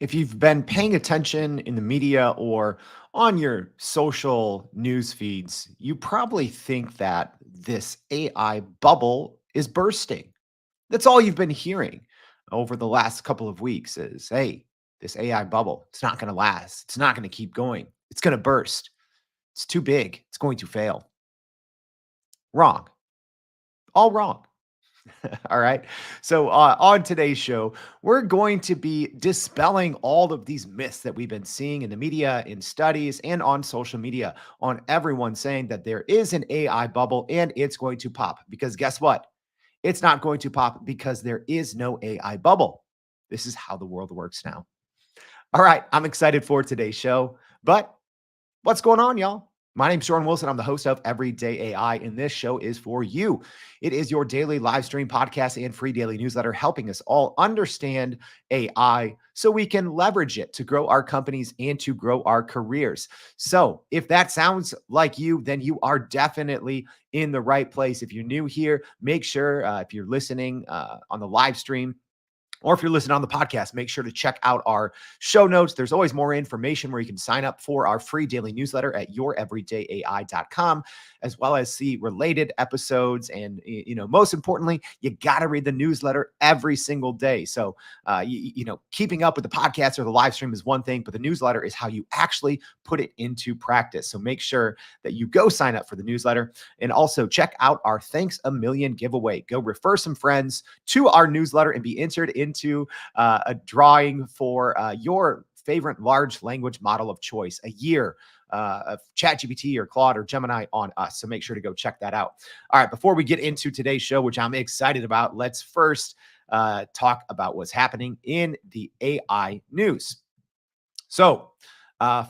If you've been paying attention in the media or on your social news feeds, you probably think that this AI bubble is bursting. That's all you've been hearing over the last couple of weeks is, hey, this AI bubble, it's not going to last. It's not going to keep going. It's going to burst. It's too big. It's going to fail. Wrong. All wrong. All right. So, on today's show, we're going to be dispelling all of these myths that we've been seeing in the media, in studies, and on social media, on everyone saying that there is an AI bubble and it's going to pop. Because guess what? It's not going to pop because there is no AI bubble. This is how the world works now. All right. I'm excited for today's show. But what's going on, y'all? My name's Jordan Wilson. I'm the host of Everyday AI, and this show is for you. It is your daily live stream podcast and free daily newsletter helping us all understand AI so we can leverage it to grow our companies and to grow our careers. So if that sounds like you, then you are definitely in the right place. If you're new here, make sure if you're listening on the live stream, or if you're listening on the podcast, make sure to check out our show notes. There's always more information where you can sign up for our free daily newsletter at youreverydayai.com, as well as see related episodes. And, most importantly, you got to read the newsletter every single day. So, keeping up with the podcast or the live stream is one thing, but the newsletter is how you actually put it into practice. So make sure that you go sign up for the newsletter and also check out our Thanks a Million giveaway. Go refer some friends to our newsletter and be entered into a drawing for your favorite large language model of choice, a year of ChatGPT or Claude or Gemini on us. So make sure to go check that out. All right, before we get into today's show, which I'm excited about, let's first talk about what's happening in the AI news. So,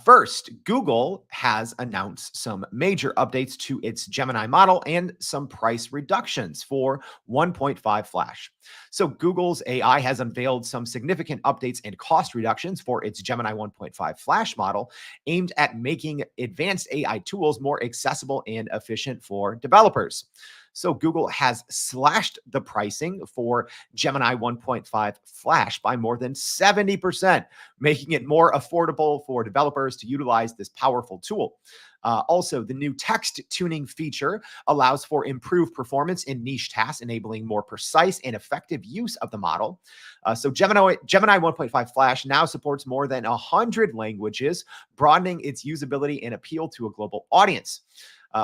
first, Google has announced some major updates to its Gemini model and some price reductions for 1.5 Flash. So, Google's AI has unveiled some significant updates and cost reductions for its Gemini 1.5 Flash model, aimed at making advanced AI tools more accessible and efficient for developers. So Google has slashed the pricing for Gemini 1.5 Flash by more than 70%, making it more affordable for developers to utilize this powerful tool. Also, the new text tuning feature allows for improved performance in niche tasks, enabling more precise and effective use of the model. So Gemini 1.5 Flash now supports more than 100 languages, broadening its usability and appeal to a global audience.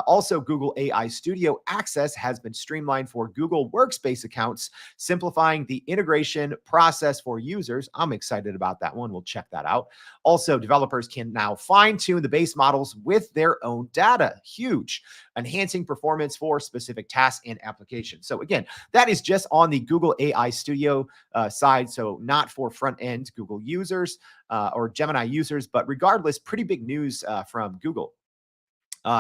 Also, Google AI Studio Access has been streamlined for Google Workspace accounts, simplifying the integration process for users. I'm excited about that one. We'll check that out. Also, developers can now fine-tune the base models with their own data. Huge, enhancing performance for specific tasks and applications. So again, that is just on the Google AI Studio side, so not for front-end Google users or Gemini users, but regardless, pretty big news from Google.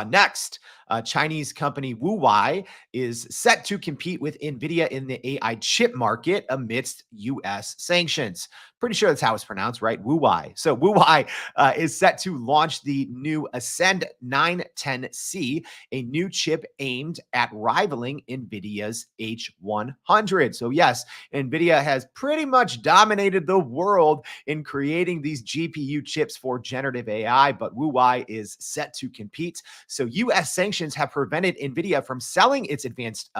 Next, Chinese company WuWai is set to compete with NVIDIA in the AI chip market amidst U.S. sanctions. Pretty sure that's how it's pronounced, right? WuWai. So WuWai is set to launch the new Ascend 910C, a new chip aimed at rivaling NVIDIA's H100. So yes, NVIDIA has pretty much dominated the world in creating these GPU chips for generative AI, but WuWai is set to compete. So U.S. sanctions have prevented NVIDIA from selling its advanced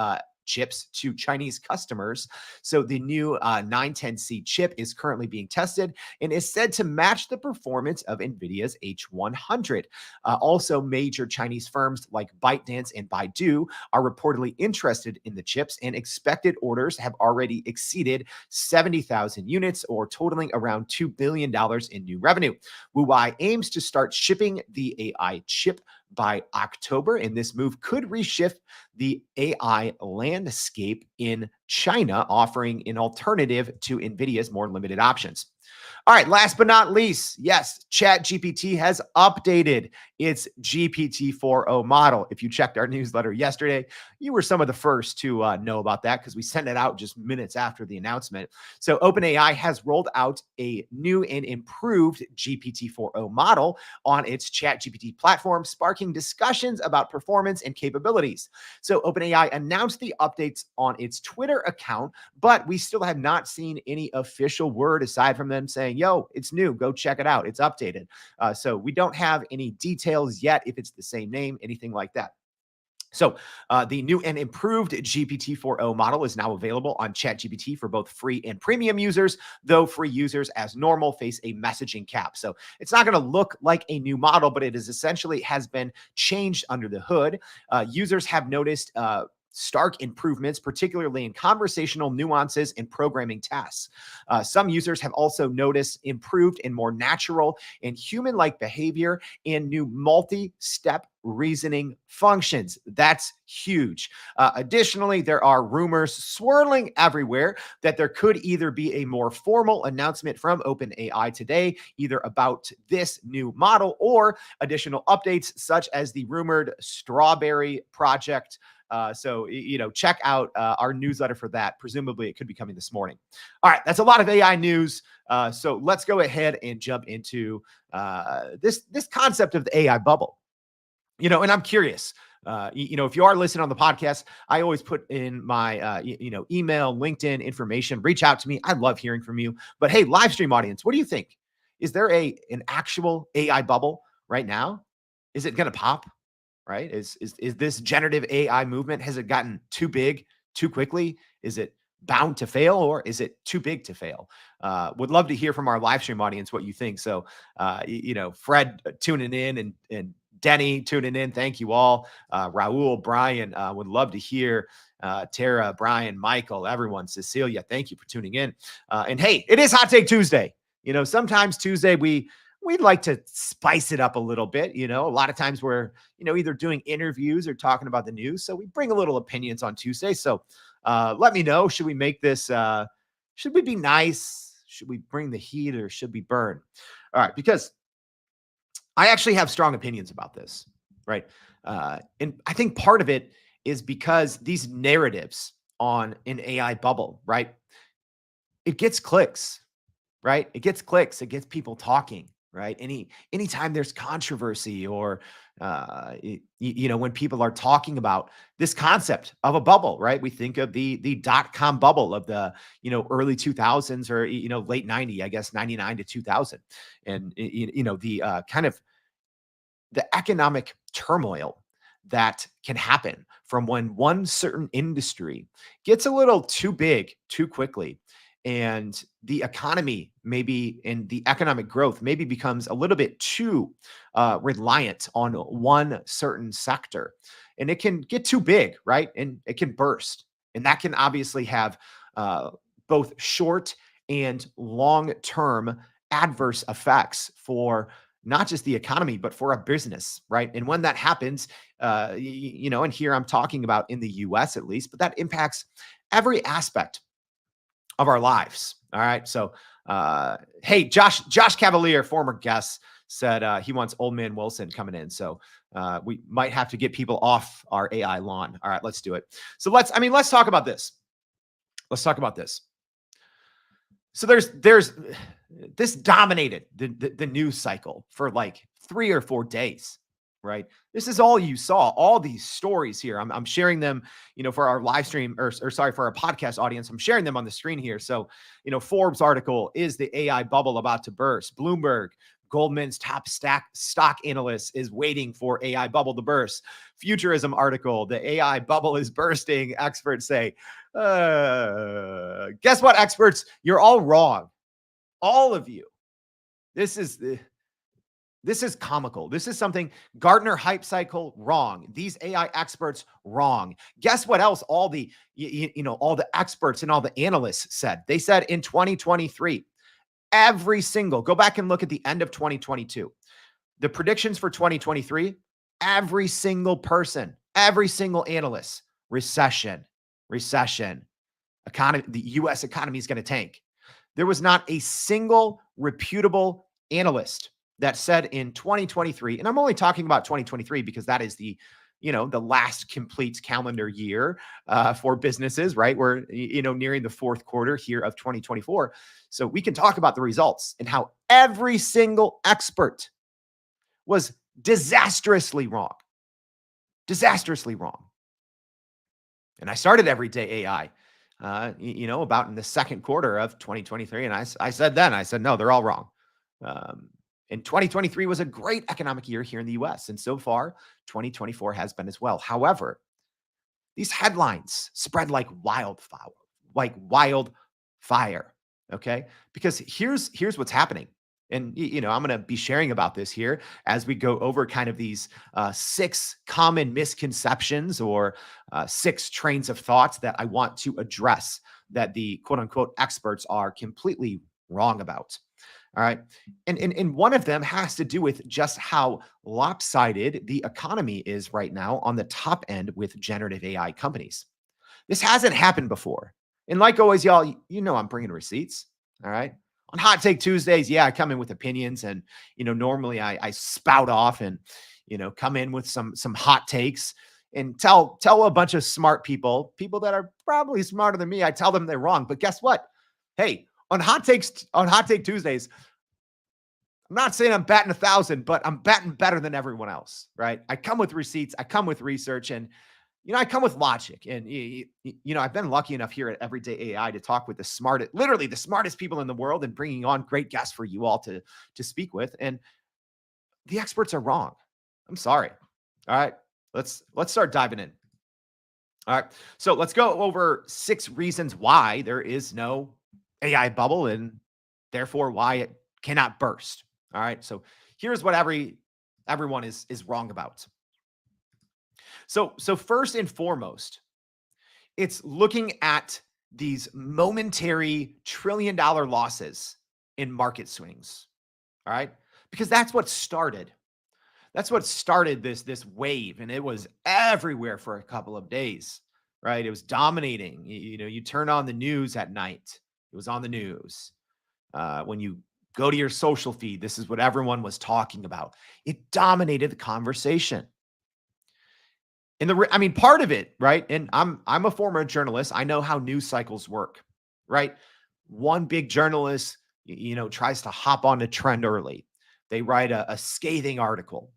chips to Chinese customers. So the new 910C chip is currently being tested and is said to match the performance of NVIDIA's H100. Also, major Chinese firms like ByteDance and Baidu are reportedly interested in the chips, and expected orders have already exceeded 70,000 units, or totaling around $2 billion in new revenue. WuWai aims to start shipping the AI chip by October, and this move could reshift the AI landscape in China, offering an alternative to NVIDIA's more limited options. All right, last but not least, yes, ChatGPT has updated its GPT-4o model. If you checked our newsletter yesterday, you were some of the first to know about that because we sent it out just minutes after the announcement. So OpenAI has rolled out a new and improved GPT-4o model on its ChatGPT platform, sparking discussions about performance and capabilities. So OpenAI announced the updates on its Twitter account, but we still have not seen any official word aside from them saying, yo, it's new. Go check it out. It's updated. So we don't have any details yet if it's the same name, anything like that. So the new and improved GPT 4o model is now available on ChatGPT for both free and premium users, though free users as normal face a messaging cap. So it's not going to look like a new model, but it is essentially has been changed under the hood. Users have noticed stark improvements, particularly in conversational nuances and programming tasks. Some users have also noticed improved and more natural and human-like behavior and new multi-step reasoning functions. That's huge. Additionally, there are rumors swirling everywhere that there could either be a more formal announcement from OpenAI today, either about this new model or additional updates, such as the rumored Strawberry project. Check out our newsletter for that. Presumably, it could be coming this morning. All right, that's a lot of AI news. So let's go ahead and jump into this concept of the AI bubble. And I'm curious. If you are listening on the podcast, I always put in my email, LinkedIn information. Reach out to me. I love hearing from you. But hey, live stream audience, what do you think? Is there an actual AI bubble right now? Is it going to pop? Right? Is this generative AI movement, has it gotten too big too quickly? Is it bound to fail, or is it too big to fail? Would love to hear from our live stream audience what you think. So, Fred tuning in and Denny tuning in. Thank you all. Raul, Brian, would love to hear. Tara, Brian, Michael, everyone, Cecilia, thank you for tuning in. And hey, it is Hot Take Tuesday. Sometimes Tuesday we'd like to spice it up a little bit. A lot of times we're, either doing interviews or talking about the news. So we bring a little opinions on Tuesday. So let me know, should we make this, should we be nice? Should we bring the heat, or should we burn? All right. Because I actually have strong opinions about this, right? And I think part of it is because these narratives on an AI bubble, right? It gets clicks, right? It gets clicks. It gets people talking, right? Anytime there's controversy, or when people are talking about this concept of a bubble, right? We think of the dot-com bubble of the early 2000s, or late 90, I guess 99 to 2000, and the kind of the economic turmoil that can happen from when one certain industry gets a little too big too quickly, and the economy maybe, and the economic growth maybe becomes a little bit too reliant on one certain sector, and it can get too big, right? And it can burst, and that can obviously have both short and long term adverse effects for not just the economy, but for a business, right? And when that happens, and here I'm talking about in the US at least, but that impacts every aspect of our lives. All right. So, hey, Josh Cavalier, former guest, said he wants Old Man Wilson coming in. So we might have to get people off our AI lawn. All right, let's do it. So let's talk about this. Let's talk about this. So there's this dominated the news cycle for like 3 or 4 days, right? This is all you saw, all these stories here. I'm sharing them, for our live stream, or sorry, for our podcast audience. I'm sharing them on the screen here. So, Forbes article, is the AI bubble about to burst? Bloomberg, Goldman's top stock analyst is waiting for AI bubble to burst. Futurism article, the AI bubble is bursting. Experts say, guess what, experts? You're all wrong. All of you. This is comical. This is something Gartner hype cycle wrong. These AI experts wrong. Guess what else? All the all the experts and all the analysts said. They said in 2023, go back and look at the end of 2022. The predictions for 2023, every single person, every single analyst, recession, economy, the US economy is going to tank. There was not a single reputable analyst that said in 2023, and I'm only talking about 2023 because that is the last complete calendar year for businesses, right? We're, nearing the fourth quarter here of 2024. So we can talk about the results and how every single expert was disastrously wrong. And I started Everyday AI, about in the second quarter of 2023. And I said then, I said, no, they're all wrong. Um, and 2023 was a great economic year here in the US. And so far, 2024 has been as well. However, these headlines spread like wildfire. Okay. Because here's what's happening. And I'm going to be sharing about this here as we go over kind of these six common misconceptions or six trains of thoughts that I want to address that the quote unquote experts are completely wrong about. All right. And one of them has to do with just how lopsided the economy is right now on the top end with generative AI companies. This hasn't happened before. And like always, y'all, I'm bringing receipts. All right. On Hot Take Tuesdays, yeah, I come in with opinions and, normally I spout off and, come in with some hot takes and tell a bunch of smart people that are probably smarter than me. I tell them they're wrong. But guess what? Hey, on Hot Take Tuesdays, I'm not saying I'm batting 1,000, but I'm batting better than everyone else, right? I come with receipts, I come with research, and I come with logic. And I've been lucky enough here at Everyday AI to talk with literally the smartest people in the world, and bringing on great guests for you all to speak with. And the experts are wrong. I'm sorry. All right, let's start diving in. All right, so let's go over 6 reasons why there is no AI bubble, and therefore why it cannot burst. All right. So here's what everyone is wrong about. So first and foremost, it's looking at these momentary $1 trillion losses in market swings. All right. Because that's what started. That's what started this wave. And it was everywhere for a couple of days. Right. It was dominating. You turn on the news at night. It was on the news. When you go to your social feed, this is what everyone was talking about. It dominated the conversation. And part of it, right? And I'm a former journalist. I know how news cycles work, right? One big journalist, tries to hop on a trend early. They write a scathing article.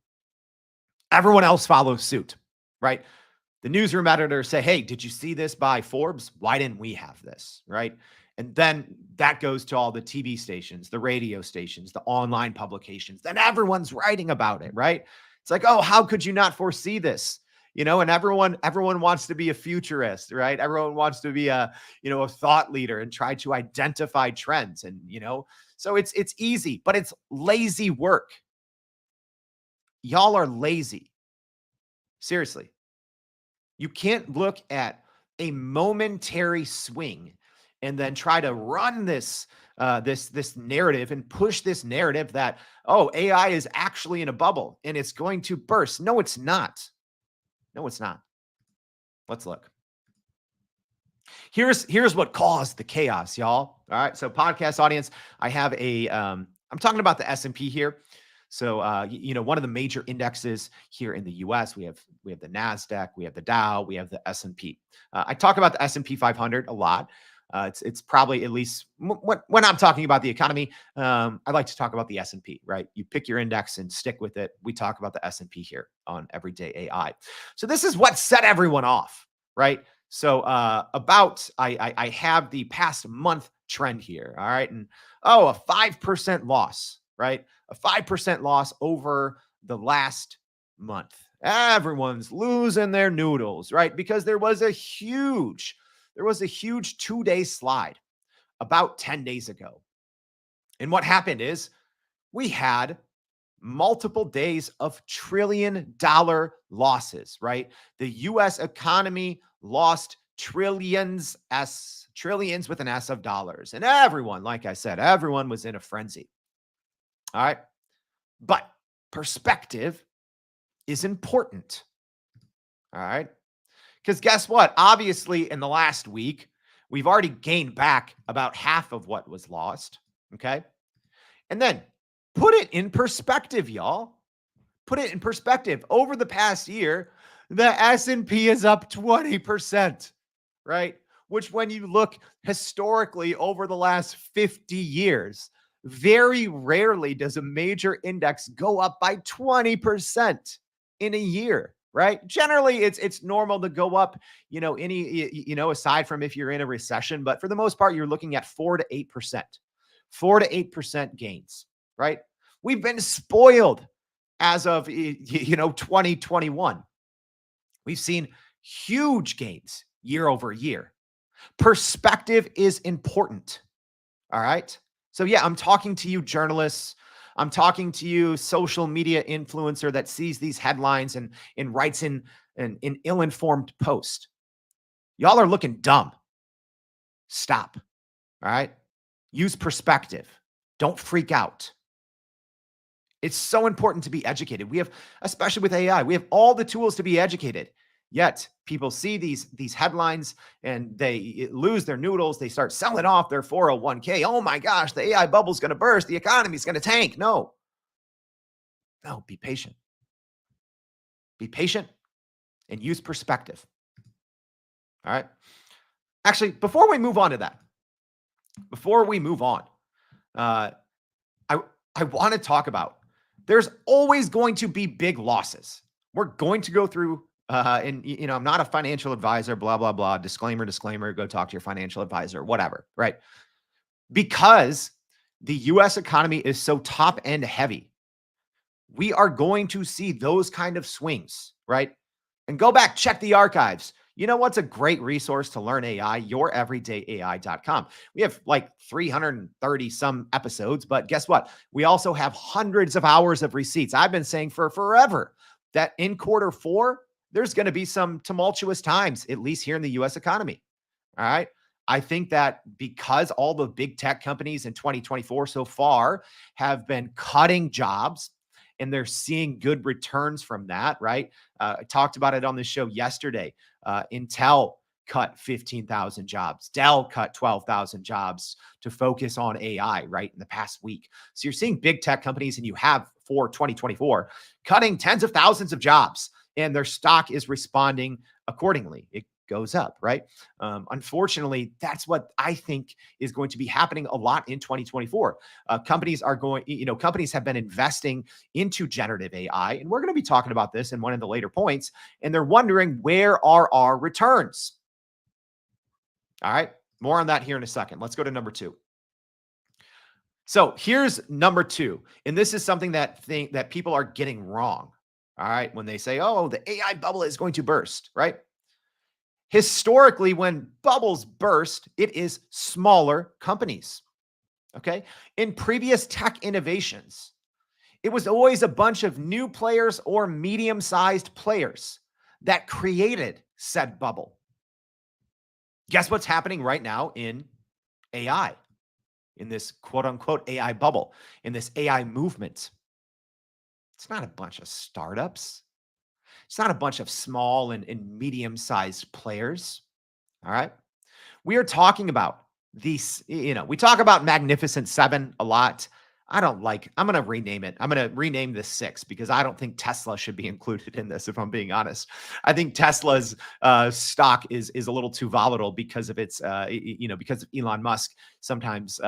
Everyone else follows suit, right? The newsroom editor say, hey, did you see this by Forbes? Why didn't we have this, right? And then that goes to all the TV stations, the radio stations, the online publications. Then everyone's writing about it, right? It's like, oh, how could you not foresee this? And everyone wants to be a futurist, right? Everyone wants to be a thought leader and try to identify trends. And, so it's easy, but it's lazy work. Y'all are lazy. Seriously. You can't look at a momentary swing and then try to run this narrative and push this narrative that, oh, AI is actually in a bubble and it's going to burst. No, it's not. No, it's not. Let's look. Here's what caused the chaos, y'all. All right. So podcast audience, I have I'm talking about the S&P here. So, one of the major indexes here in the U.S., we have the NASDAQ, we have the Dow, we have the S&P. I talk about the S&P 500 a lot. It's probably at least when I'm talking about the economy, I like to talk about the S&P, right? You pick your index and stick with it. We talk about the S&P here on Everyday AI. So this is what set everyone off, right? So I have the past month trend here, all right? And a 5% loss, right? A 5% loss over the last month. Everyone's losing their noodles, right? Because there was a huge 2-day slide about 10 days ago. And what happened is we had multiple days of $1 trillion losses, right? The US economy lost trillions with an S of dollars. And everyone, like I said, everyone was in a frenzy. All right. But perspective is important. All right. Because guess what? Obviously, in the last week, we've already gained back about half of what was lost. Okay. And then put it in perspective, y'all. Put it in perspective. Over the past year, the S&P is up 20%, right? Which when you look historically over the last 50 years, very rarely does a major index go up by 20% in a year, right? Generally, it's normal to go up, aside from if you're in a recession, but for the most part, you're looking at 4 to 8%, 4 to 8% gains, right? We've been spoiled as of 2021. We've seen huge gains year over year. Perspective is important. All right. So, yeah, I'm talking to you, journalists. I'm talking to you, social media influencer that sees these headlines and writes in an ill informed post. Y'all are looking dumb. Stop. All right. Use perspective. Don't freak out. It's so important to be educated. We have, especially with AI, we have all the tools to be educated. Yet people see these headlines and they lose their noodles. They start selling off their 401k. Oh my gosh, the AI bubble's going to burst. The economy's going to tank. No, no, be patient. Be patient and use perspective. All right. Actually, before we move on to that, before we move on, uh, I I want to talk about there's always going to be big losses. We're going to go through and I'm not a financial advisor, blah blah blah, disclaimer disclaimer, go talk to your financial advisor, whatever, right? Because the US economy is so top end heavy, we are going to see those kind of swings, right? And go back, check the archives. You know what's a great resource to learn AI? YourEverydayAI.com. We have like 330 some episodes, but guess what? We also have hundreds of hours of receipts. I've been saying for forever that in quarter 4, there's going to be some tumultuous times, at least here in the US economy. All right. I think that because all the big tech companies in 2024 so far have been cutting jobs and they're seeing good returns from that, right? I talked about it on the show yesterday. Intel cut 15,000 jobs. Dell cut 12,000 jobs to focus on AI, right, in the past week. So you're seeing big tech companies, and you have for 2024 cutting tens of thousands of jobs, and their stock is responding accordingly. It goes up, right? Unfortunately, that's what I think is going to be happening a lot in 2024. Companies have been investing into generative AI, and we're going to be talking about this in one of the later points, and they're wondering, where are our returns? All right, more on that here in a second. Let's go to number 2. So here's number 2, and this is something that people are getting wrong. All right, when they say, "Oh, the AI bubble is going to burst," right? Historically, when bubbles burst, it is smaller companies. Okay. In previous tech innovations, it was always a bunch of new players or medium sized players that created said bubble. Guess what's happening right now in AI, in this quote unquote AI bubble, in this AI movement? It's not a bunch of startups. It's not a bunch of small and medium sized players. All right. We are talking about these, we talk about Magnificent Seven a lot. I'm going to rename it. I'm going to rename this 6 because I don't think Tesla should be included in this, if I'm being honest. I think Tesla's stock is a little too volatile because of its, because of Elon Musk sometimes,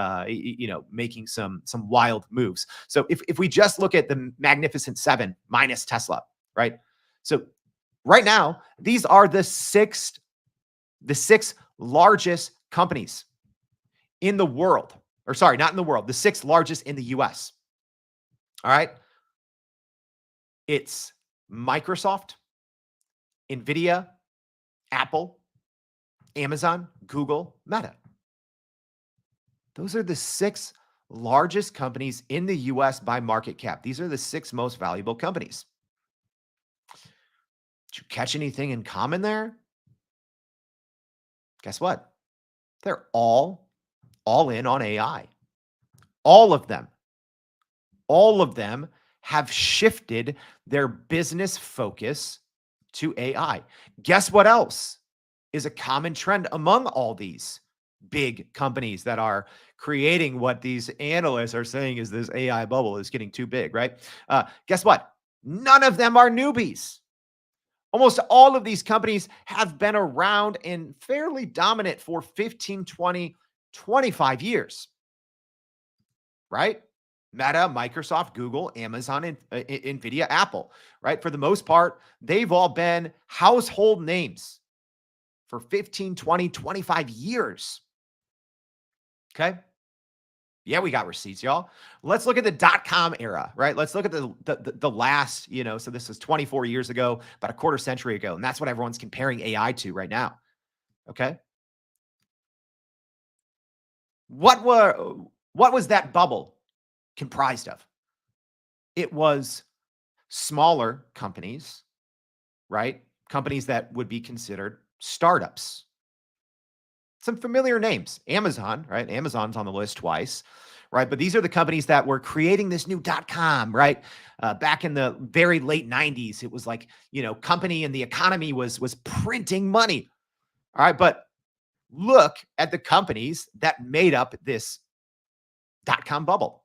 making some wild moves. So if we just look at the Magnificent Seven minus Tesla, right? So right now, these are the six largest companies in the world, or sorry, not in the world, the 6 largest in the US. All right. It's Microsoft, NVIDIA, Apple, Amazon, Google, Meta. Those are the 6 largest companies in the US by market cap. These are the 6 most valuable companies. Did you catch anything in common there? Guess what? They're all in on AI. All of them. All of them have shifted their business focus to AI. Guess what else is a common trend among all these big companies that are creating what these analysts are saying is this AI bubble is getting too big, right? Guess what? None of them are newbies. Almost all of these companies have been around and fairly dominant for 15, 20, 25 years, right? Meta, Microsoft, Google, Amazon, and Nvidia, Apple, right? For the most part, they've all been household names for 15, 20, 25 years. Okay. Yeah, we got receipts, y'all. Let's look at the dot-com era, right? Let's look at the last, so this was 24 years ago, about a quarter century ago, and that's what everyone's comparing AI to right now. Okay. What were what was that bubble comprised of? It was smaller companies, right? Companies that would be considered startups. Some familiar names. Amazon, right? Amazon's on the list twice, right? But these are the companies that were creating this new .com, right? Back in the very late 90s, it was like, company and the economy was printing money. All right, but look at the companies that made up this .com bubble.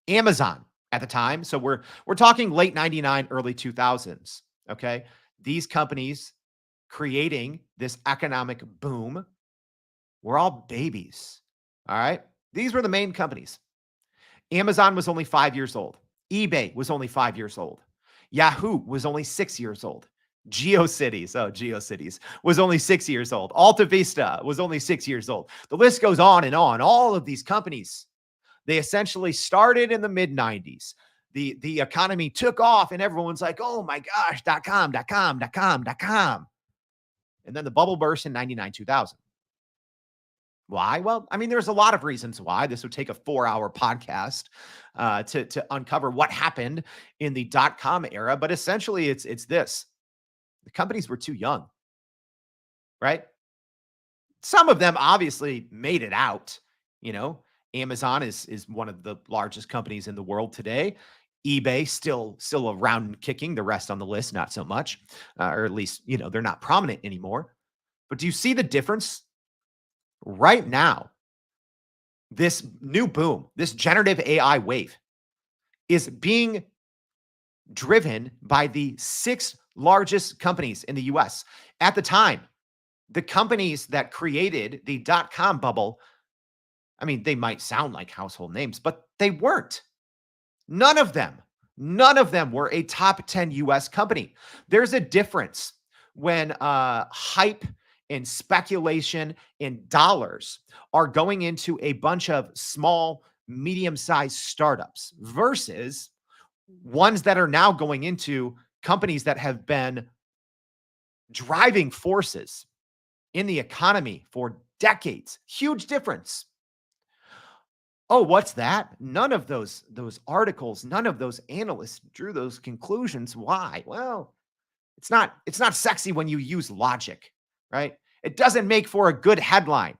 Amazon at the time, so we're talking late 99, early 2000s, okay? These companies creating this economic boom were all babies. All right. These were the main companies. Amazon was only 5 years old. eBay was only 5 years old. Yahoo was only 6 years old. GeoCities was only 6 years old. Alta Vista was only 6 years old. The list goes on and on. All of these companies, they essentially started in the mid 90s. The economy took off and everyone's like, oh my gosh, .com, .com, .com, .com. And then the bubble burst in 99, 2000. Why? Well, I mean, there's a lot of reasons why. This would take a 4-hour podcast to uncover what happened in the .com era. But essentially, it's this: the companies were too young, right? Some of them obviously made it out. You know, Amazon is one of the largest companies in the world today. eBay still around and kicking. The rest on the list, not so much, or at least they're not prominent anymore. But do you see the difference right now? This new boom, this generative AI wave is being driven by the six largest companies in the US. At the time, the companies that created the .com bubble, I mean, they might sound like household names, but they weren't. None of them were a top 10 US company. There's a difference when hype and speculation and dollars are going into a bunch of small, medium-sized startups versus ones that are now going into companies that have been driving forces in the economy for decades. Huge difference. Oh, what's that? None of those articles, none of those analysts drew those conclusions. Why? Well, it's not sexy when you use logic, right? It doesn't make for a good headline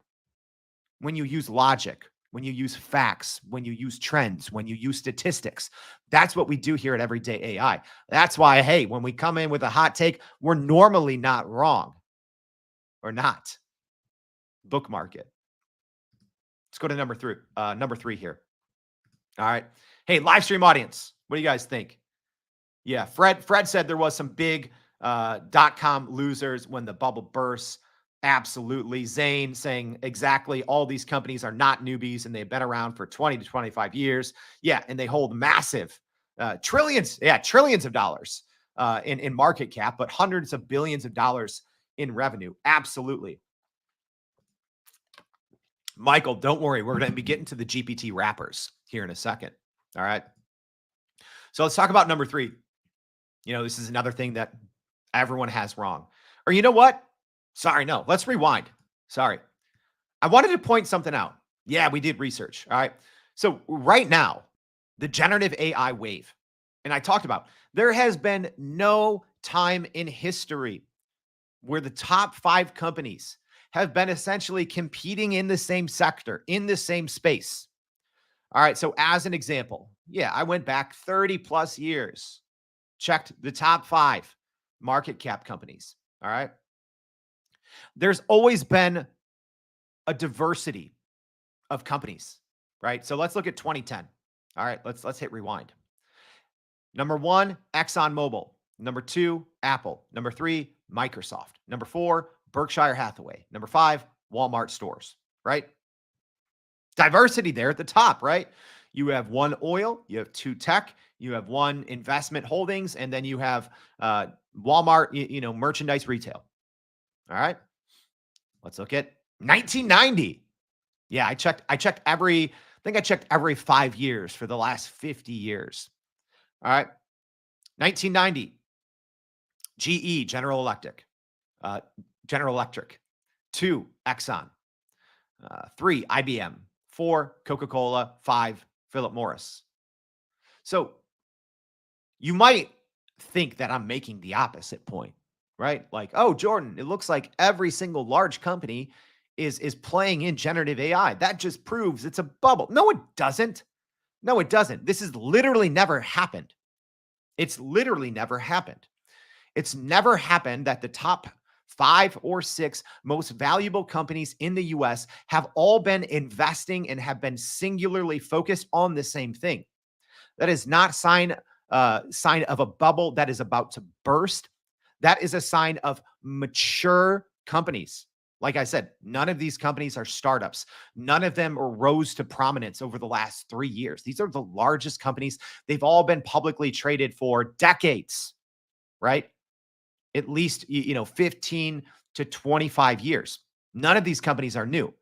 when you use logic, when you use facts, when you use trends, when you use statistics. That's what we do here at Everyday AI. That's why, hey, when we come in with a hot take, we're normally not wrong. Or not. Bookmark it. Let's go to number three here. All right. Hey, live stream audience, what do you guys think? Yeah, Fred said there was some big .com losers when the bubble burst. Absolutely. Zane saying exactly, all these companies are not newbies and they've been around for 20 to 25 years. Yeah, and they hold massive trillions of dollars in market cap, but hundreds of billions of dollars in revenue. Absolutely. Michael, don't worry. We're going to be getting to the GPT wrappers here in a second. All right. So let's talk about number three. This is another thing that everyone has wrong. Or you know what? Sorry, no. Let's rewind. Sorry. I wanted to point something out. Yeah, we did research. All right. So right now, the generative AI wave, and I talked about, there has been no time in history where the top 5 companies have been essentially competing in the same sector, in the same space. All right. So as an example, yeah, I went back 30 plus years, checked the top 5 market cap companies. All right. There's always been a diversity of companies, right? So let's look at 2010. All right, let's hit rewind. Number 1, ExxonMobil. Number 2, Apple. Number 3, Microsoft. Number 4, Berkshire Hathaway. Number 5, Walmart stores, right? Diversity there at the top, right? You have one oil, you have two tech, you have one investment holdings, and then you have uh, Walmart, merchandise retail. All right. Let's look at 1990. Yeah, I think I checked every 5 years for the last 50 years. All right. 1990, GE, uh, General Electric, two, Exxon, three, IBM, four, Coca Cola, five, Philip Morris. So you might think that I'm making the opposite point, right? Like, oh, Jordan, it looks like every single large company is playing in generative AI. That just proves it's a bubble. No, it doesn't. No, it doesn't. This has literally never happened. It's literally never happened. It's never happened that the top five or six most valuable companies in the US have all been investing and have been singularly focused on the same thing. That is not sign of a bubble that is about to burst. That is a sign of mature companies. Like I said, none of these companies are startups. None of them rose to prominence over the last 3 years. These are the largest companies. They've all been publicly traded for decades, right? At least 15 to 25 years. None of these companies are new.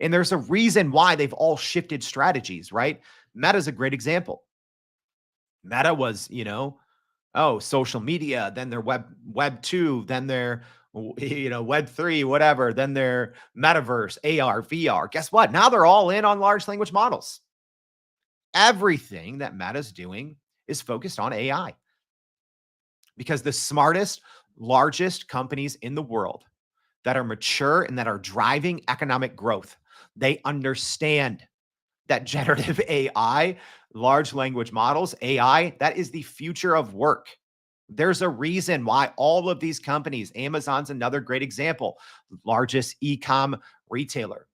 And there's a reason why they've all shifted strategies, right? Meta's a great example. Meta was, social media, then their web 2, then their web 3, whatever, then their metaverse, AR, VR. Guess what? Now they're all in on large language models. Everything that Meta's doing is focused on AI because the smartest, largest companies in the world that are mature and that are driving economic growth, they understand that generative AI, large language models, AI, that is the future of work. There's a reason why all of these companies, Amazon's another great example, largest e-com retailer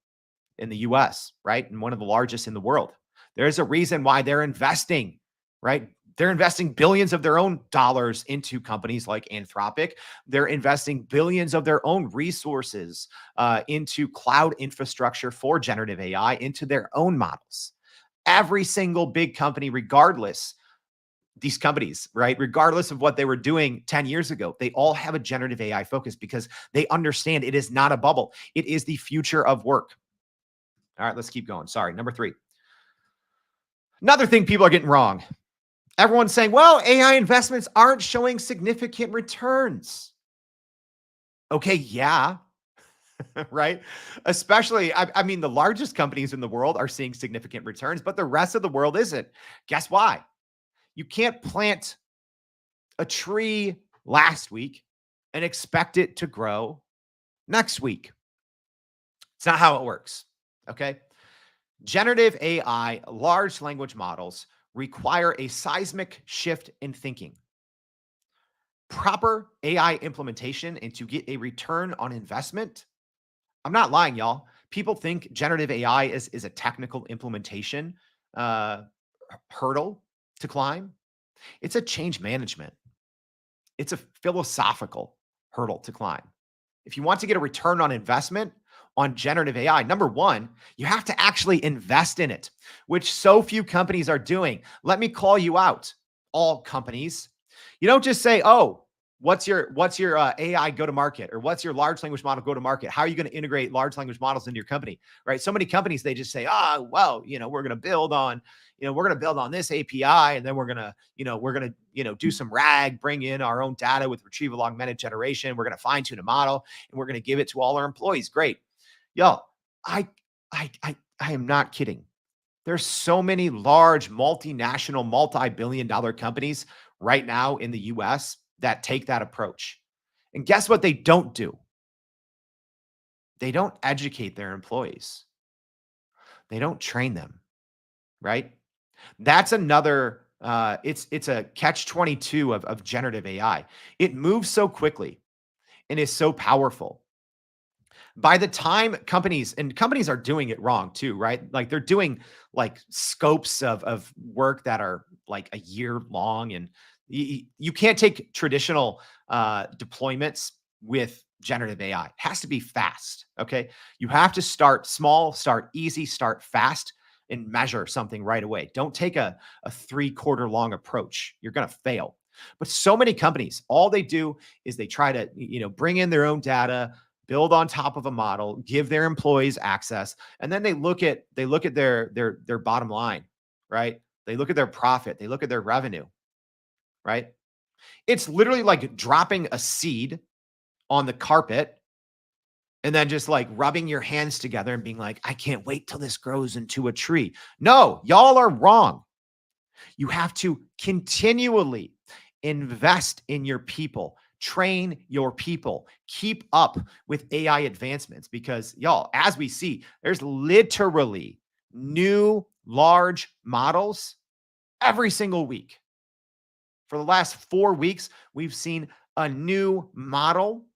in the US, right? And one of the largest in the world. There's a reason why they're investing, right? They're investing billions of their own dollars into companies like Anthropic. They're investing billions of their own resources into cloud infrastructure for generative AI, into their own models. Every single big company, regardless, these companies, right, regardless of what they were doing 10 years ago, they all have a generative AI focus because they understand it is not a bubble. It is the future of work. All right, let's keep going. Sorry. Number three. Another thing people are getting wrong. Everyone's saying, well, AI investments aren't showing significant returns. Okay, yeah, right? Especially, I mean, the largest companies in the world are seeing significant returns, but the rest of the world isn't. Guess why? You can't plant a tree last week and expect it to grow next week. It's not how it works. Okay. Generative AI, large language models require a seismic shift in thinking. Proper AI implementation and to get a return on investment. I'm not lying, y'all. People think generative AI is a technical implementation uh, hurdle to climb. It's a change management. It's a philosophical hurdle to climb. If you want to get a return on investment on generative AI, number one, you have to actually invest in it, which so few companies are doing. Let me call you out, all companies. You don't just say, "Oh, what's your AI go to market or what's your large language model go to market? How are you going to integrate large language models into your company?" Right? So many companies they just say, "Ah, well, we're going to build on, this API, and then we're going to do some RAG, bring in our own data with retrieval augmented generation. We're going to fine tune a model, and we're going to give it to all our employees." Great, yo, I, I am not kidding. There's so many large multinational, multi-billion dollar companies right now in the US that take that approach. And guess what they don't do? They don't educate their employees. They don't train them, right? That's another it's a catch 22 of generative AI. It moves so quickly and is so powerful. By the time companies are doing it wrong too, right? Like they're doing like scopes of work that are like a year long, and you can't take traditional deployments with generative AI. It has to be fast. Okay. You have to start small, start easy, start fast. and measure something right away. Don't take a 3-quarter long approach. You're going to fail. But so many companies, all they do is they try to, bring in their own data, build on top of a model, give their employees access, and then they look at their bottom line, right? They look at their profit, they look at their revenue, right? It's literally like dropping a seed on the carpet and then just like rubbing your hands together and being like, I can't wait till this grows into a tree. No, y'all are wrong. You have to continually invest in your people, train your people, keep up with AI advancements because, y'all, as we see, there's literally new large models every single week. For the last 4 weeks, we've seen a new model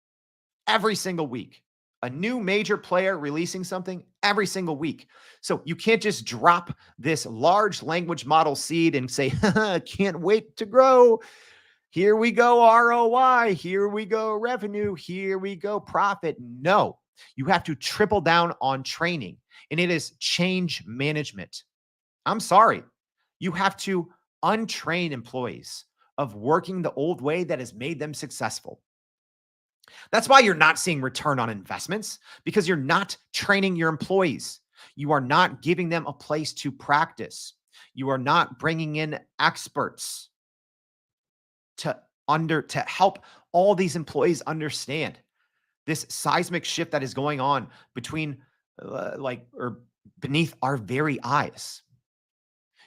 every single week. A new major player releasing something every single week. So you can't just drop this large language model seed and say, can't wait to grow. Here we go, ROI. Here we go, revenue. Here we go, profit. No, you have to triple down on training, and it is change management. I'm sorry. You have to untrain employees of working the old way that has made them successful. That's why you're not seeing return on investments because you're not training your employees. You are not giving them a place to practice. You are not bringing in experts to help all these employees understand this seismic shift that is going on between or beneath our very eyes.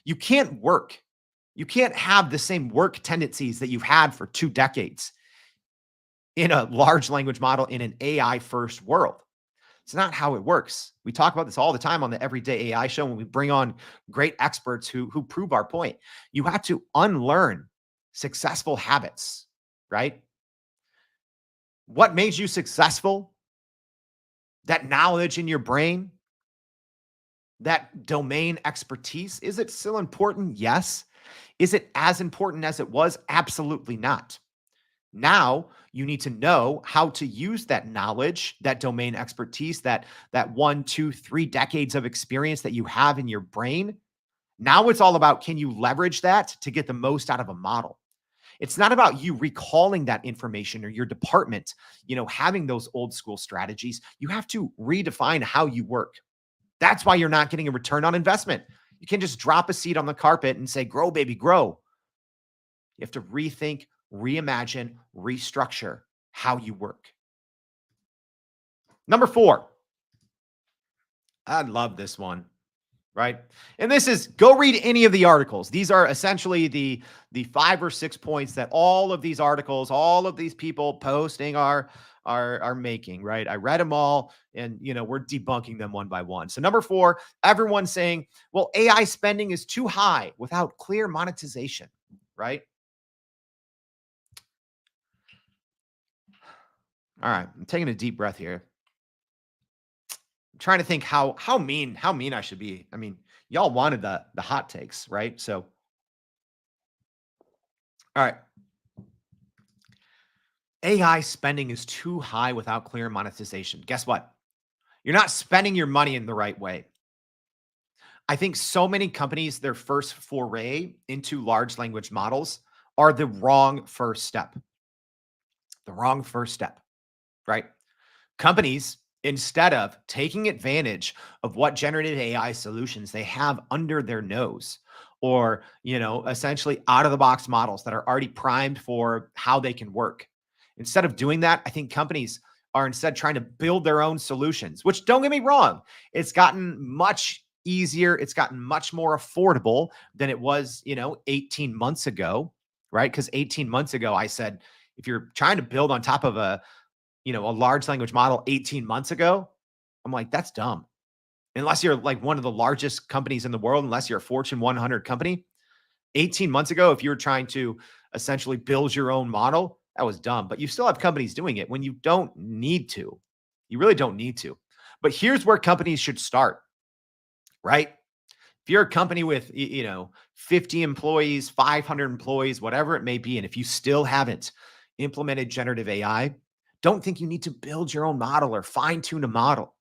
You can't work. You can't have the same work tendencies that you've had for 2 decades in a large language model in an AI first world. It's not how it works. We talk about this all the time on the Everyday AI show when we bring on great experts who prove our point. You have to unlearn successful habits, right? What made you successful? That knowledge in your brain, that domain expertise, is it still important? Yes. Is it as important as it was? Absolutely not. Now you need to know how to use that knowledge, that domain expertise, that 1, 2, 3 decades of experience that you have in your brain. Now it's all about, can you leverage that to get the most out of a model? It's not about you recalling that information or your department, having those old school strategies. You have to redefine how you work. That's why you're not getting a return on investment. You can just drop a seed on the carpet and say, grow, baby, grow. You have to rethink, reimagine, restructure how you work. Number 4, I love this one, right? And this is, go read any of the articles. These are essentially the 5 or 6 points that all of these articles, all of these people posting are making, right? I read them all and, we're debunking them one by one. So number 4, everyone's saying, well, AI spending is too high without clear monetization, right? All right, I'm taking a deep breath here. I'm trying to think how mean I should be. I mean, y'all wanted the hot takes, right? So, all right. AI spending is too high without clear monetization. Guess what? You're not spending your money in the right way. I think so many companies, their first foray into large language models are the wrong first step. The wrong first step, right? Companies, instead of taking advantage of what generative AI solutions they have under their nose, or essentially out of the box models that are already primed for how they can work, instead of doing that, I think companies are instead trying to build their own solutions, which, don't get me wrong, it's gotten much easier, it's gotten much more affordable than it was 18 months ago, right? Because 18 months ago I said, if you're trying to build on top of a large language model 18 months ago, I'm like, that's dumb. Unless you're like one of the largest companies in the world, unless you're a Fortune 100 company. 18 months ago, if you were trying to essentially build your own model, that was dumb. But you still have companies doing it when you don't need to. You really don't need to. But here's where companies should start, right? If you're a company with 50 employees, 500 employees, whatever it may be, and if you still haven't implemented generative AI, don't think you need to build your own model or fine tune a model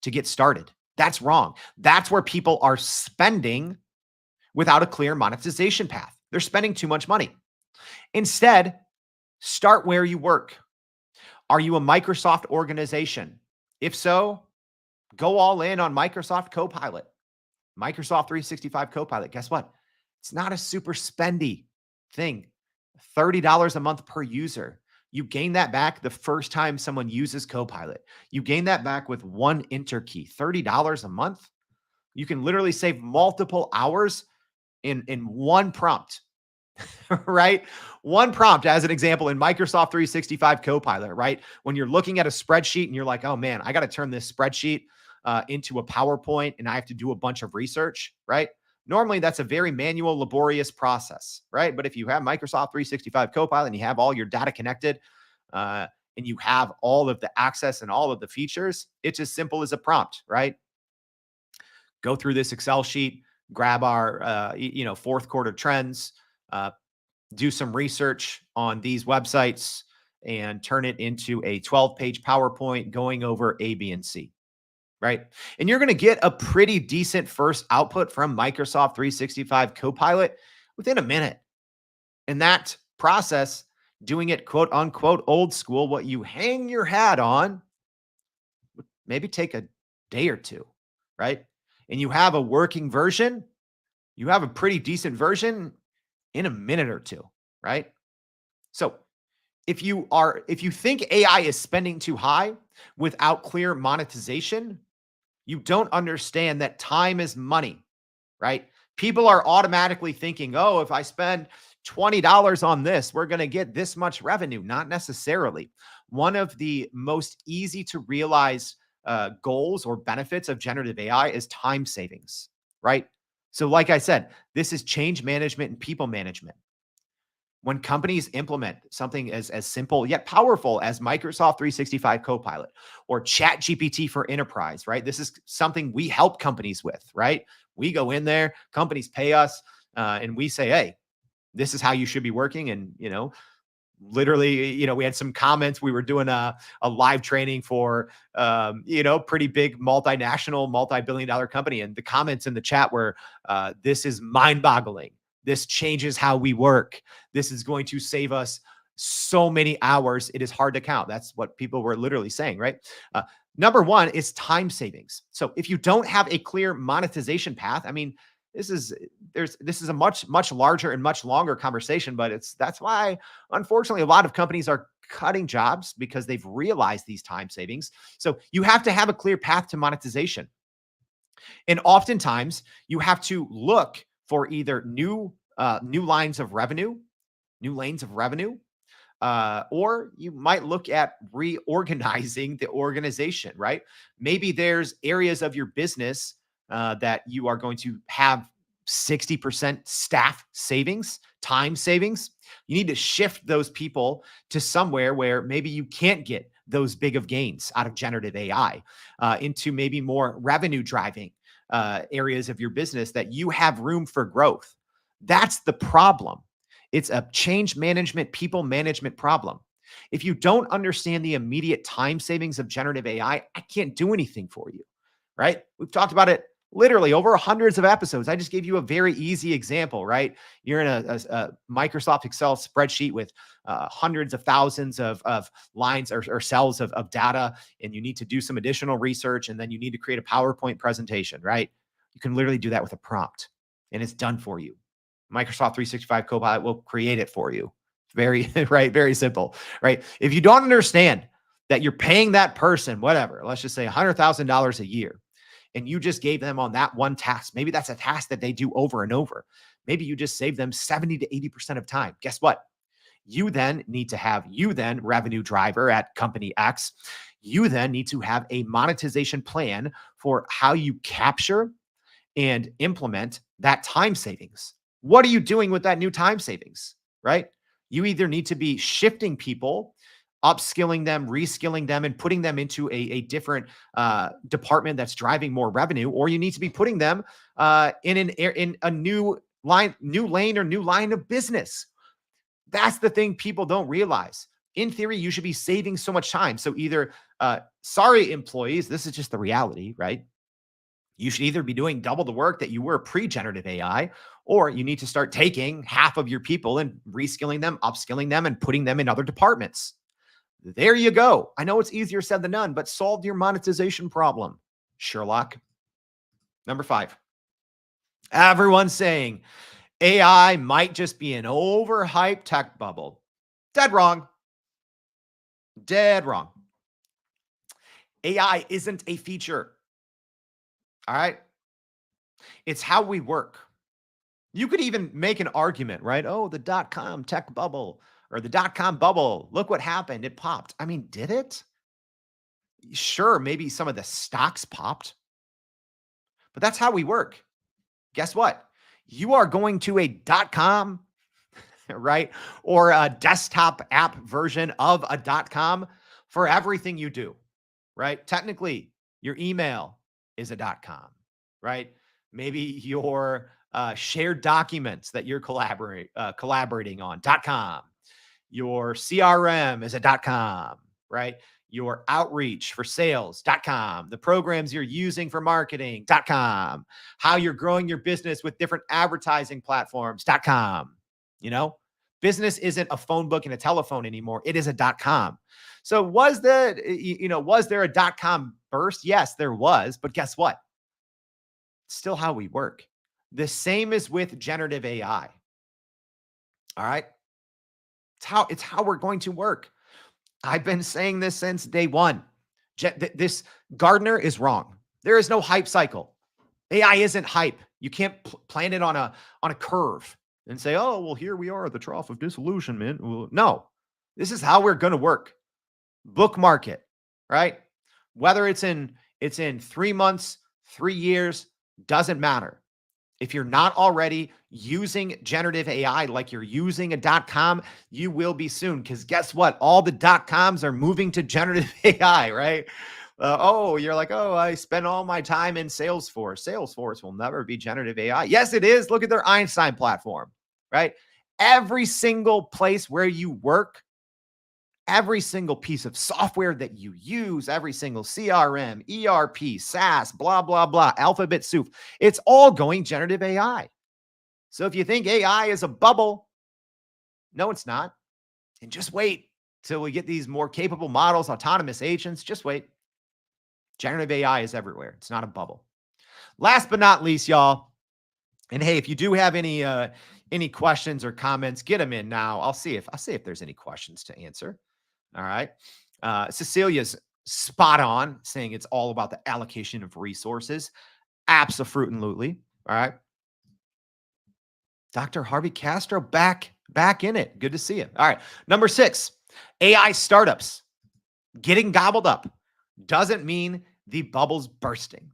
to get started. That's wrong. That's where people are spending without a clear monetization path. They're spending too much money. Instead, start where you work. Are you a Microsoft organization? If so, go all in on Microsoft Copilot, Microsoft 365 Copilot. Guess what? It's not a super spendy thing. $30 a month per user. You gain that back the first time someone uses Copilot. You gain that back with one enter key. $30 a month. You can literally save multiple hours in one prompt. Right? One prompt as an example in Microsoft 365 Copilot, right? When you're looking at a spreadsheet and you're like, oh man, I got to turn this spreadsheet into a PowerPoint and I have to do a bunch of research, right? Normally that's a very manual, laborious process, right? But if you have Microsoft 365 Copilot and you have all your data connected uh, and you have all of the access and all of the features, it's as simple as a prompt, right? Go through this Excel sheet, grab our fourth quarter trends, uh, do some research on these websites and turn it into a 12-page PowerPoint going over A, B, and C, right? And you're going to get a pretty decent first output from Microsoft 365 Copilot within a minute. And that process, doing it quote unquote old school, what you hang your hat on, would maybe take a day or two, right? And you have a working version, you have a pretty decent version in a minute or two, right? So if you think AI is spending too high without clear monetization, you don't understand that time is money, right? People are automatically thinking, oh, if I spend $20 on this, we're going to get this much revenue. Not necessarily. One of the most easy to realize goals or benefits of generative AI is time savings, right? So, like I said, this is change management and people management. When companies implement something as simple yet powerful as Microsoft 365 Copilot or ChatGPT for enterprise, right? This is something we help companies with, right? We go in there, companies pay us, and we say, hey, this is how you should be working. And, literally, we had some comments. We were doing a live training for, pretty big multinational, multi-billion dollar company. And the comments in the chat were, this is mind boggling. This changes how we work. This is going to save us so many hours. It is hard to count. That's what people were literally saying, right? Number one is time savings. So if you don't have a clear monetization path, I mean, this is a much larger and much longer conversation, but that's why unfortunately a lot of companies are cutting jobs because they've realized these time savings. So you have to have a clear path to monetization. And oftentimes you have to look for either new lines of revenue, new lanes of revenue, or you might look at reorganizing the organization, right? Maybe there's areas of your business that you are going to have 60% staff savings, time savings. You need to shift those people to somewhere where maybe you can't get those big of gains out of generative AI into maybe more revenue driving areas of your business that you have room for growth. That's the problem. It's a change management, people management problem. If you don't understand the immediate time savings of generative AI, I can't do anything for you, right? We've talked about it literally over hundreds of episodes. I just gave you a very easy example, right? You're in a Microsoft Excel spreadsheet with hundreds of thousands of lines or cells of data, and you need to do some additional research, and then you need to create a PowerPoint presentation, right? You can literally do that with a prompt, and it's done for you. Microsoft 365 Copilot will create it for you. Very, right? Very simple, right? If you don't understand that you're paying that person, whatever, let's just say $100,000 a year, and you just gave them on that one task, maybe that's a task that they do over and over. Maybe you just save them 70 to 80% of time. Guess what? You then need to have revenue driver at company X. You then need to have a monetization plan for how you capture and implement that time savings. What are you doing with that new time savings, right? You either need to be shifting people, upskilling them, reskilling them, and putting them into a different department that's driving more revenue, or you need to be putting them in a new lane or new line of business. That's the thing people don't realize. In theory, you should be saving so much time. So either, sorry, employees, this is just the reality, right? You should either be doing double the work that you were pre-generative AI, or you need to start taking half of your people and reskilling them, upskilling them, and putting them in other departments. There you go. I know it's easier said than done, but solved your monetization problem, Sherlock. Number 5. Everyone's saying AI might just be an overhyped tech bubble. Dead wrong. Dead wrong. AI isn't a feature. All right. It's how we work. You could even make an argument, right? Oh, the dot-com tech bubble or the dot-com bubble. Look what happened. It popped. I mean, did it? Sure, maybe some of the stocks popped, but that's how we work. Guess what? You are going to a dot-com, right? Or a desktop app version of a dot-com for everything you do, right? Technically, your email is a .com, right? Maybe your shared documents that you're collaborating on .com. Your CRM is a .com, right? Your outreach for sales .com. The programs you're using for marketing .com. How you're growing your business with different advertising platforms .com. You know, business isn't a phone book and a telephone anymore. It is a .com. So was there a .com burst? Yes, there was. But guess what? It's still how we work. The same is with generative AI. All right. It's how we're going to work. I've been saying this since day one. This Gardner is wrong. There is no hype cycle. AI isn't hype. You can't plant it on a curve and say, "Oh, well, here we are at the trough of disillusionment." Well, no, this is how we're going to work. Bookmark it, right? Whether it's in 3 months, 3 years, doesn't matter. If you're not already using generative AI like you're using a .com, you will be soon. Because guess what? All the .coms are moving to generative AI, right? You're like, oh, I spend all my time in Salesforce. Salesforce will never be generative AI. Yes, it is. Look at their Einstein platform, right? Every single place where you work, every single piece of software that you use, every single CRM, ERP, SaaS, blah, blah, blah, alphabet soup, it's all going generative AI. So if you think AI is a bubble, no, it's not. And just wait till we get these more capable models, autonomous agents. Just wait. Generative AI is everywhere. It's not a bubble. Last but not least, y'all. And hey, if you do have any questions or comments, get them in now. I'll see if there's any questions to answer. All right. Cecilia's spot on, saying it's all about the allocation of resources. Absolutely. All right. Dr. Harvey Castro back in it. Good to see you. All right. Number 6, AI startups getting gobbled up doesn't mean the bubble's bursting.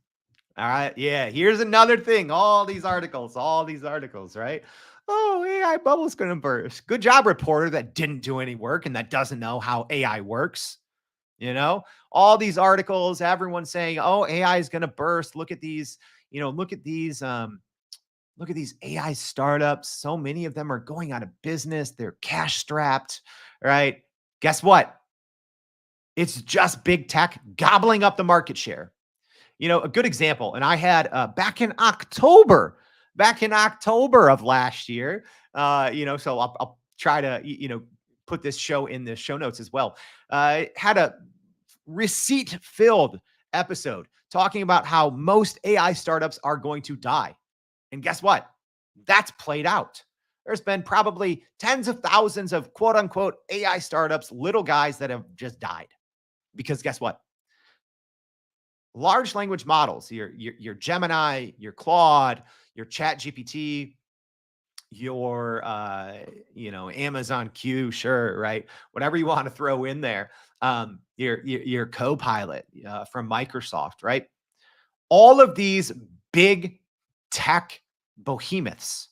All right. Yeah. Here's another thing. All these articles, right? Oh, AI bubble's going to burst. Good job, reporter that didn't do any work and that doesn't know how AI works. All these articles, everyone's saying, oh, AI is going to burst. Look at these, look at these AI startups. So many of them are going out of business. They're cash strapped, right? Guess what? It's just big tech gobbling up the market share. A good example, and I had back in October of last year, so I'll try to, put this show in the show notes as well. Had a receipt-filled episode talking about how most AI startups are going to die. And guess what? That's played out. There's been probably tens of thousands of quote unquote AI startups, little guys that have just died. Because guess what? Large language models, your Gemini, your Claude, your Chat GPT, your Amazon Q, sure, right? Whatever you want to throw in there. Your Copilot from Microsoft, right? All of these big tech behemoths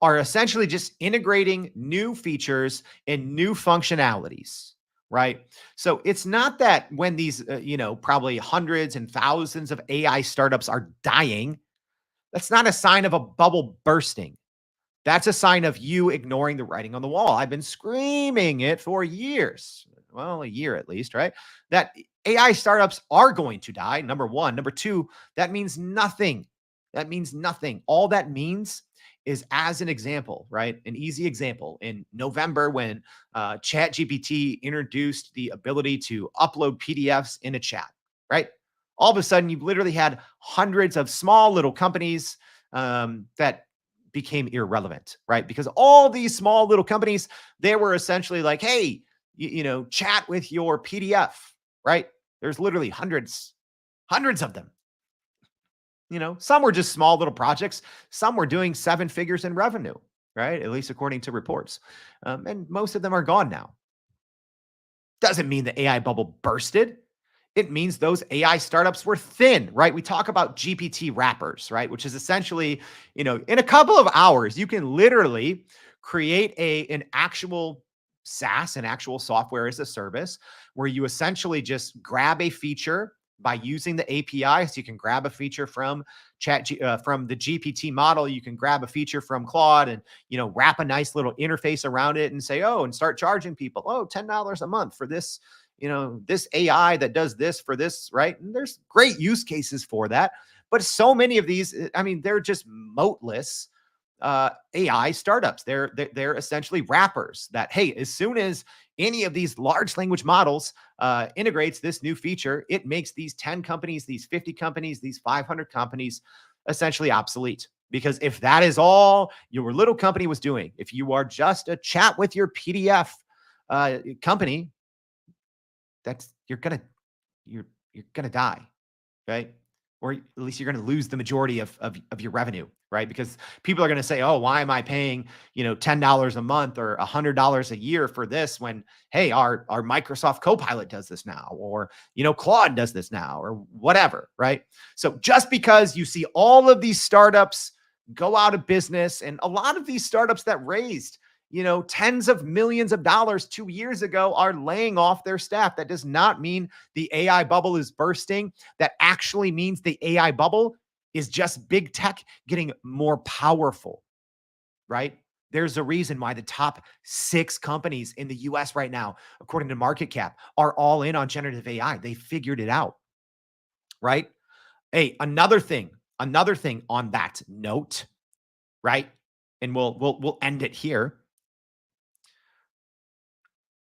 are essentially just integrating new features and new functionalities, right? So it's not that when these, probably hundreds and thousands of AI startups are dying, that's not a sign of a bubble bursting. That's a sign of you ignoring the writing on the wall. I've been screaming it for years. Well, a year at least, right? That AI startups are going to die. Number one. Number two, that means nothing. That means nothing. All that means is, as an example, right? An easy example. In November, when ChatGPT introduced the ability to upload PDFs in a chat, right? All of a sudden, you literally had hundreds of small little companies that became irrelevant, right? Because all these small little companies, they were essentially like, hey, chat with your PDF, right? There's literally hundreds of them. Some were just small little projects. Some were doing seven figures in revenue, right? At least according to reports. And most of them are gone now. Doesn't mean the AI bubble bursted. It means those AI startups were thin, right? We talk about GPT wrappers, right? Which is essentially, in a couple of hours, you can literally create an actual SaaS, an actual software as a service, where you essentially just grab a feature by using the API. So you can grab a feature from from the GPT model. You can grab a feature from Claude and, wrap a nice little interface around it and say, oh, and start charging people, oh, $10 a month for this, this AI that does this for this, right? And there's great use cases for that. But so many of these, I mean, they're just moatless AI startups. They're essentially wrappers that, hey, as soon as any of these large language models integrates this new feature, it makes these 10 companies, these 50 companies, these 500 companies essentially obsolete. Because if that is all your little company was doing, if you are just a chat with your PDF company, that's you're gonna die, right? Or at least you're going to lose the majority of your revenue, right? Because people are going to say, oh, why am I paying, $10 a month or $100 a year for this when, hey, our Microsoft Copilot does this now, or, Claude does this now, or whatever, right? So just because you see all of these startups go out of business, and a lot of these startups that raised, tens of millions of dollars 2 years ago are laying off their staff. That does not mean the AI bubble is bursting. That actually means the AI bubble is just big tech getting more powerful, right? There's a reason why the top 6 companies in the US right now, according to market cap, are all in on generative AI. They figured it out, right? Hey, another thing on that note, right? And we'll end it here.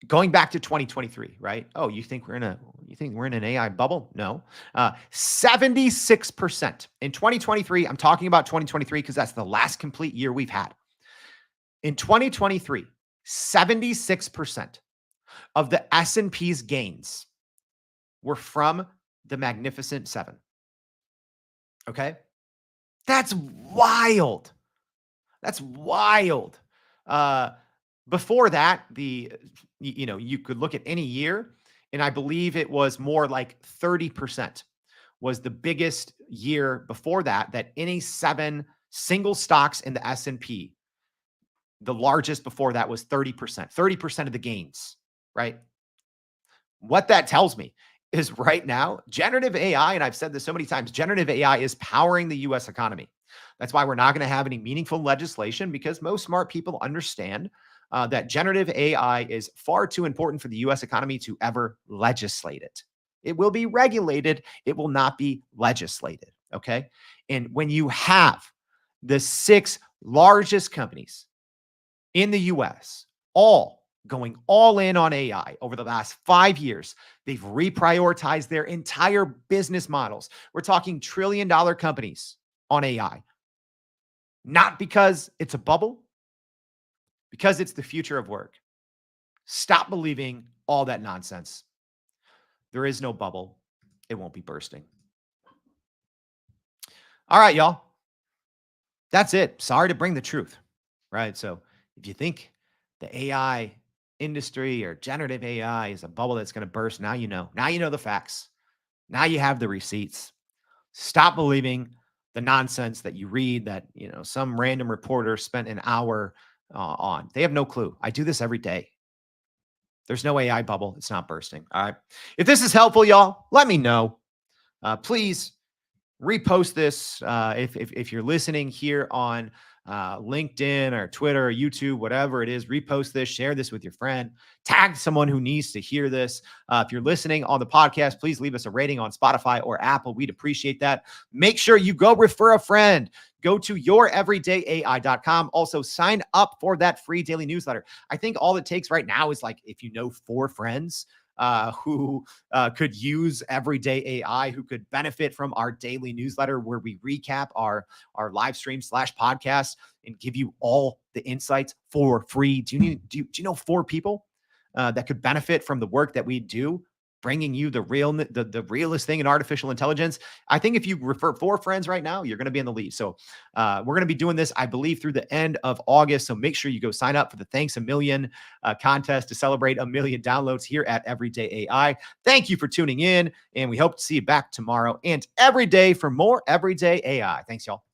Going back to 2023, right? Oh, you think we're in an AI bubble? No. 76% in 2023. I'm talking about 2023 because that's the last complete year we've had. In 2023, 76% of the S&P's gains were from the Magnificent Seven. Okay? That's wild. That's wild. Before that, you could look at any year, and I believe it was more like 30% was the biggest year before that any 7 single stocks in the S&P. The largest before that was 30%. 30% of the gains, right? What that tells me is right now, generative AI, and I've said this so many times, generative AI is powering the US economy. That's why we're not going to have any meaningful legislation, because most smart people understand that generative AI is far too important for the US economy to ever legislate it. It will be regulated. It will not be legislated. Okay. And when you have the 6 largest companies in the US all going all in on AI over the last 5 years, they've reprioritized their entire business models. We're talking $1 trillion companies on AI. Not because it's a bubble, because it's the future of work. Stop believing all that nonsense. There is no bubble. It won't be bursting. All right, y'all. That's it. Sorry to bring the truth, right? So if you think the AI industry or generative AI is a bubble that's going to burst, now you know. Now you know the facts. Now you have the receipts. Stop believing the nonsense that you read that, some random reporter spent an hour on. They have no clue. I do this every day. There's no AI bubble. It's not bursting. All right. If this is helpful, y'all, let me know. Please repost this if you're listening here on LinkedIn or Twitter or YouTube, whatever it is, repost this, share this with your friend, tag someone who needs to hear this. If you're listening on the podcast, please leave us a rating on Spotify or Apple. We'd appreciate that. Make sure you go refer a friend. Go to youreverydayai.com. Also, sign up for that free daily newsletter. I think all it takes right now is like if you know 4 friends who could use everyday AI, who could benefit from our daily newsletter where we recap our live stream / podcast and give you all the insights for free. Do you know 4 people that could benefit from the work that we do, bringing you the realest thing in artificial intelligence? I think if you refer 4 friends right now, you're going to be in the lead. So we're going to be doing this, I believe, through the end of August. So make sure you go sign up for the Thanks a Million contest to celebrate 1 million downloads here at Everyday AI. Thank you for tuning in, and we hope to see you back tomorrow and every day for more Everyday AI. Thanks, y'all.